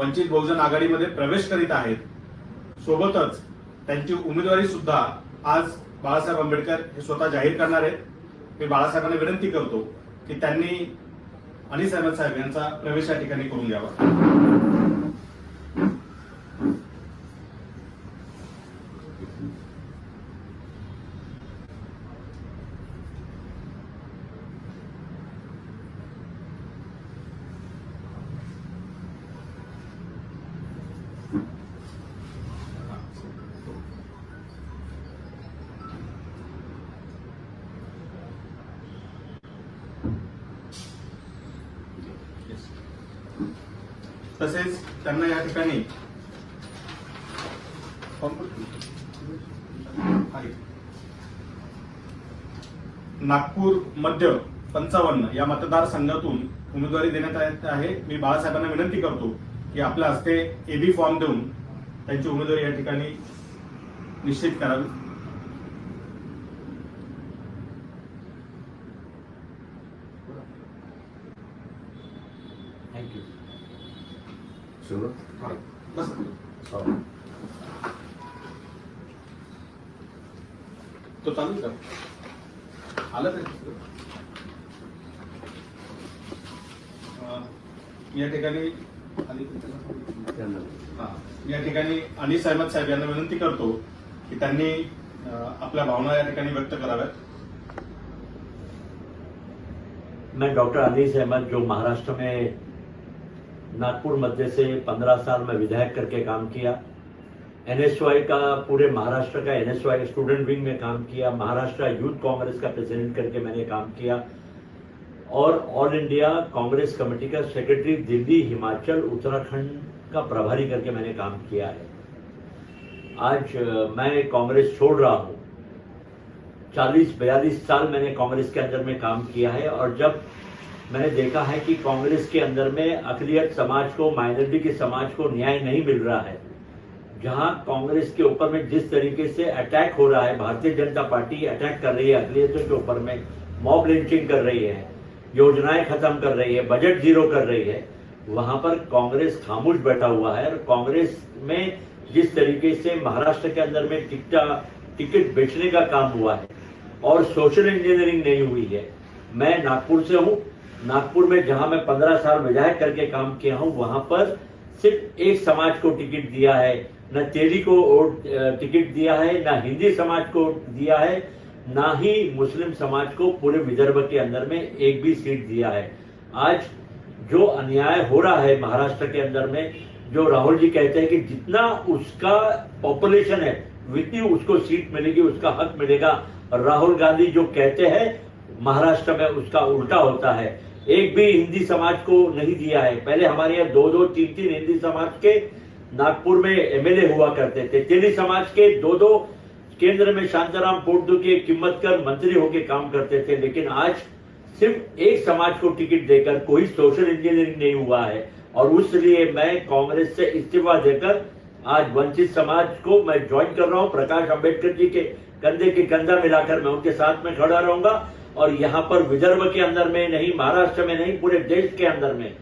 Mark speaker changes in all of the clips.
Speaker 1: वंचित बहुजन आघाडीमध्ये प्रवेश करीत आहेत. सोबतच त्यांची उमेदवारी सुद्धा आज बाळासाहेब आंबेडकर हे स्वतः जाहीर करणार आहेत. मी बाळासाहेबांना विनंती करतो की त्यांनी अनिस अहमद साहेब यांचा प्रवेश या ठिकाणी करून द्यावा. तसेच त्यांना या ठिकाणी नागपूर मध्य 55 या मतदारसंघातून उमेदवारी देण्यात येत आहे. मी बाळासाहेबांना विनंती करतो की आपल्या हस्ते एबी फॉर्म देऊन त्यांची उमेदवारी या ठिकाणी निश्चित करावी.
Speaker 2: थँक्यू.
Speaker 1: बस तो चालू का आलं तर या ठिकाणी या ठिकाणी अनिस अहमद साहेब यांना विनंती करतो की त्यांनी आपल्या भावना या ठिकाणी व्यक्त कराव्यात.
Speaker 2: मैं डॉक्टर अनीस अहमद, जो महाराष्ट्र में नागपुर मध्य से 15 साल में विधायक करके काम किया, एनएसवाई का पूरे महाराष्ट्र का एनएसवाई स्टूडेंट विंग में काम किया, महाराष्ट्र यूथ कांग्रेस का प्रेसिडेंट करके मैंने काम किया और ऑल इंडिया कांग्रेस कमेटी का सेक्रेटरी दिल्ली, हिमाचल, उत्तराखंड का प्रभारी करके मैंने काम किया है. आज मैं कांग्रेस छोड़ रहा हूँ. 40-42 साल मैंने कांग्रेस के अंदर में काम किया है और जब मैंने देखा है कि कांग्रेस के अंदर में अक़लियत समाज को, माइनॉरिटी के समाज को न्याय नहीं मिल रहा है, जहां कांग्रेस के ऊपर में जिस तरीके से अटैक हो रहा है, भारतीय जनता पार्टी अटैक कर रही है अक़लियतों के ऊपर में, मॉब लिंचिंग कर रही है, योजनाएं खत्म कर रही है, बजट जीरो कर रही है, वहां पर कांग्रेस खामोश बैठा हुआ है. और कांग्रेस में जिस तरीके से महाराष्ट्र के अंदर में टिकट बेचने का काम हुआ है और सोशल इंजीनियरिंग नहीं हुई है. मैं नागपुर से हूँ. नागपुर में जहां मैं 15 साल विधायक करके काम किया हूं, वहां पर सिर्फ एक समाज को टिकट दिया है, न तेली को टिकट दिया है, न हिंदी समाज को दिया है, ना ही मुस्लिम समाज को पूरे विदर्भ के अंदर में एक भी सीट दिया है. आज जो अन्याय हो रहा है महाराष्ट्र के अंदर में, जो राहुल जी कहते हैं कि जितना उसका पॉपुलेशन है उतनी उसको सीट मिलेगी, उसका हक मिलेगा, राहुल गांधी जो कहते हैं महाराष्ट्र में उसका उल्टा होता है. एक भी हिंदी समाज को नहीं दिया है. पहले हमारे यहाँ 2-2, 3-3 हिंदी समाज के नागपुर में एमएलए हुआ करते थे. तेली समाज के 2-2 केंद्र में शांताराम पोटदू के किम्मतकर मंत्री होके काम करते थे. लेकिन आज सिर्फ एक समाज को टिकट देकर कोई सोशल इंजीनियरिंग नहीं हुआ है और उसलिए मैं कांग्रेस से इस्तीफा देकर आज वंचित समाज को मैं ज्वाइन कर रहा हूं. प्रकाश अंबेडकर जी के कंधे के कंधा मिलाकर मैं उनके साथ में खड़ा रहूंगा और यहाँ पर विदर्भ के अंदर में नहीं, महाराष्ट्र में नहीं, पूरे देश के अंदर में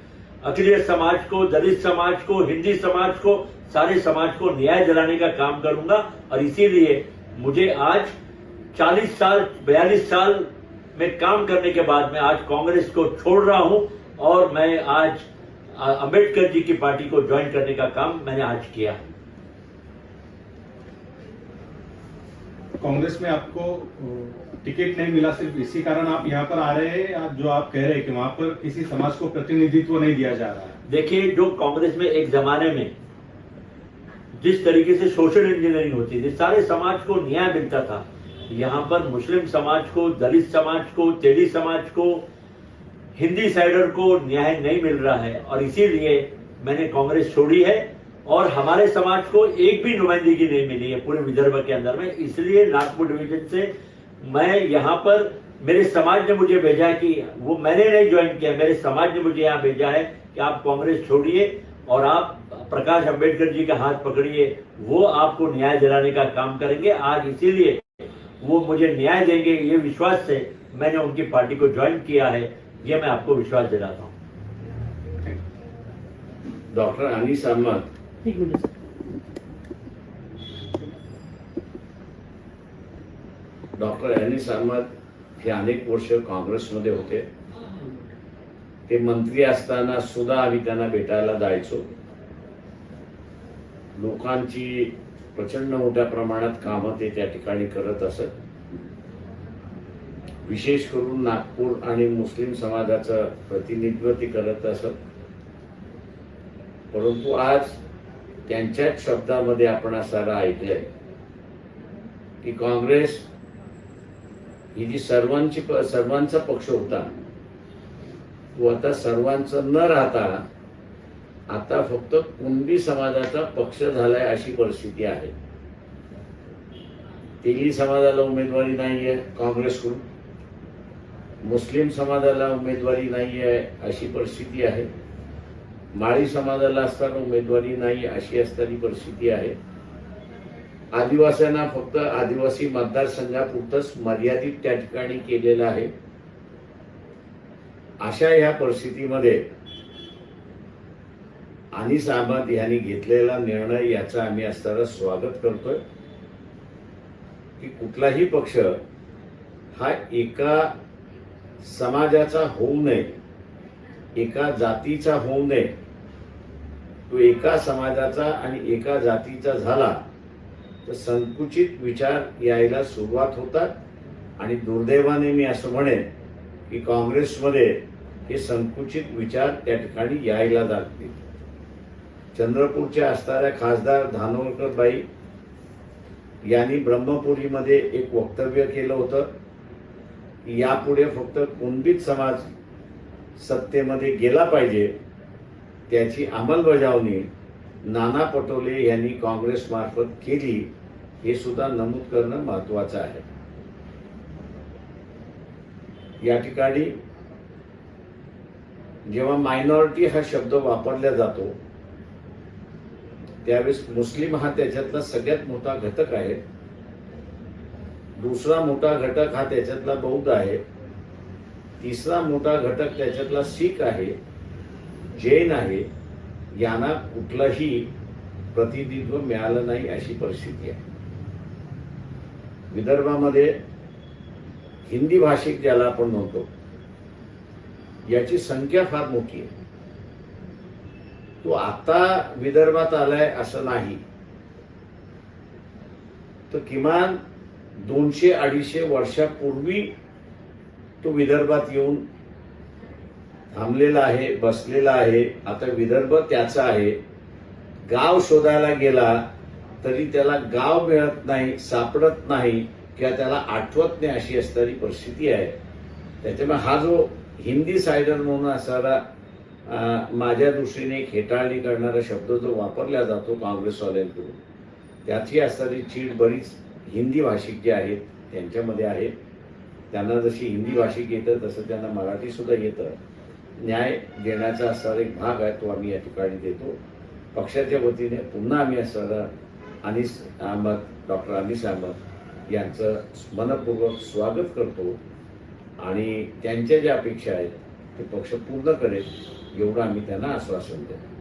Speaker 2: अक़लियत समाज को, दलित समाज को, हिंदी समाज को, सारे समाज को न्याय दिलाने का काम करूंगा. और इसीलिए मुझे आज 40 साल 42 साल में काम करने के बाद मैं आज कांग्रेस को छोड़ रहा हूं और मैं आज अंबेडकर जी की पार्टी को ज्वाइन करने का काम मैंने आज किया.
Speaker 1: कांग्रेस में आपको टिकट नहीं मिला, सिर्फ इसी कारण आप यहाँ पर आ रहे हैं, जो आप कह रहे हैं कि वहां पर किसी समाज को प्रतिनिधित्व नहीं दिया जा रहा है.
Speaker 2: देखिए, जो कांग्रेस में एक जमाने में जिस तरीके से सोशल इंजीनियरिंग होती थी, सारे समाज को न्याय मिलता था, यहाँ पर मुस्लिम समाज को, दलित समाज को, तेली समाज को, हिंदी साइडर को न्याय नहीं मिल रहा है और इसीलिए मैंने कांग्रेस छोड़ी है और हमारे समाज को एक भी नुमाइंदगी नहीं मिली है पूरे विदर्भ के अंदर में. इसलिए नागपुर डिवीजन से मैं यहाँ पर, मेरे समाज ने मुझे भेजा है कि वो मैंने नहीं ज्वाइन किया, मेरे समाज ने मुझे यहाँ भेजा है कि आप कांग्रेस छोड़िए और आप प्रकाश अंबेडकर जी का हाथ पकड़िए, वो आपको न्याय दिलाने का काम करेंगे. आज इसीलिए वो मुझे न्याय देंगे, ये विश्वास से मैंने उनकी पार्टी को ज्वाइन किया है. ये मैं आपको विश्वास दिलाता हूँ.
Speaker 3: डॉक्टर अनीस अहमद
Speaker 4: एक मिनिट.
Speaker 3: डॉक्टर अनीस अहमद हे अनेक वर्ष काँग्रेसमध्ये होते. ते मंत्री असताना सुद्धा आम्ही त्यांना भेटायला जायचो. लोकांची प्रचंड मोठ्या प्रमाणात कामं ते त्या ठिकाणी करत असत. विशेष करून नागपूर आणि मुस्लिम समाजाचं प्रतिनिधित्व ते करत असत. परंतु आज त्यांच्याच शब्दामध्ये आपण असं ऐकलंय की काँग्रेस ही जी सर्वांचा पक्ष होता तो आता सर्वांचं न राहता आता फक्त कुणबी समाजाचा पक्ष झालाय अशी परिस्थिती आहे. तेली समाजाला उमेदवारी नाहीये काँग्रेसकडून, मुस्लिम समाजाला उमेदवारी नाहीये अशी परिस्थिती आहे, माळी समाजाला असताना उमेदवारी नाही अशी असणारी परिस्थिती आहे. आदिवासींना फक्त आदिवासी मतदारसंघापुरतंच मर्यादित त्या ठिकाणी केलेलं आहे. अशा या परिस्थितीमध्ये अनीस अहमद यांनी घेतलेला निर्णय याचा आम्ही असताना स्वागत करतोय की कुठलाही पक्ष हा एका समाजाचा होऊ नये, एका जातीचा होऊ नये. तो एका समाजाचा आणि एका जातीचा झाला तर संकुचित विचार यायला सुरुवात होतात आणि दुर्दैवाने मी असं म्हणेन की काँग्रेसमध्ये हे संकुचित विचार त्या ठिकाणी यायला लागतील. चंद्रपूरच्या असणाऱ्या खासदार धानोरकर बाई यांनी ब्रह्मपुरीमध्ये एक वक्तव्य केलं होतं की यापुढे फक्त कुणबीच समाज सत्तेमध्ये गेला पाहिजे. त्याची अंमलबजावणी नाना पटोले यांनी काँग्रेस मार्फत केली हे सुद्धा नमूद करणं महत्वाचं आहे. या ठिकाणी जेव्हा मायनॉरिटी हा शब्द वापरला जातो त्यावेळेस मुस्लिम हा त्याच्यातला सगळ्यात मोठा घटक आहे. दुसरा मोठा घटक हा त्याच्यातला बौद्ध आहे. तिसरा मोठा घटक त्याच्यातला शीख आहे, जैन आहे. यांना कुठलंही प्रतिनिधित्व मिळालं नाही अशी परिस्थिती आहे. विदर्भामध्ये हिंदी भाषिक ज्याला आपण म्हणतो याची संख्या फार मोठी आहे. तो आता विदर्भात आलाय असं नाही, तर किमान 200-250 वर्षापूर्वी तो विदर्भात येऊन थांबलेला आहे, बसलेला आहे. आता विदर्भ त्याचा आहे. गाव शोधायला गेला तरी त्याला गाव मिळत नाही, सापडत नाही किंवा त्याला आठवत नाही अशी असणारी परिस्थिती आहे. त्याच्यामुळे हा जो हिंदी सायडर म्हणून असणारा माझ्या दृष्टीने खेटाळणी करणारा शब्द जो वापरला जातो काँग्रेसवाल्यांकडून त्याची असणारी चीड बरीच हिंदी भाषिक जे आहेत त्यांच्यामध्ये आहे. त्यांना जशी हिंदी भाषिक येतं तसं त्यांना मराठी सुद्धा येतं. न्याय देण्याचा असणारा एक भाग आहे तो आम्ही या ठिकाणी देतो. पक्षाच्या वतीने पुन्हा आम्ही असणारा डॉक्टर अनीस अहमद यांचं मनपूर्वक स्वागत करतो आणि त्यांच्या ज्या अपेक्षा आहेत ते पक्ष पूर्ण करेल एवढं आम्ही त्यांना आश्वासन देतो.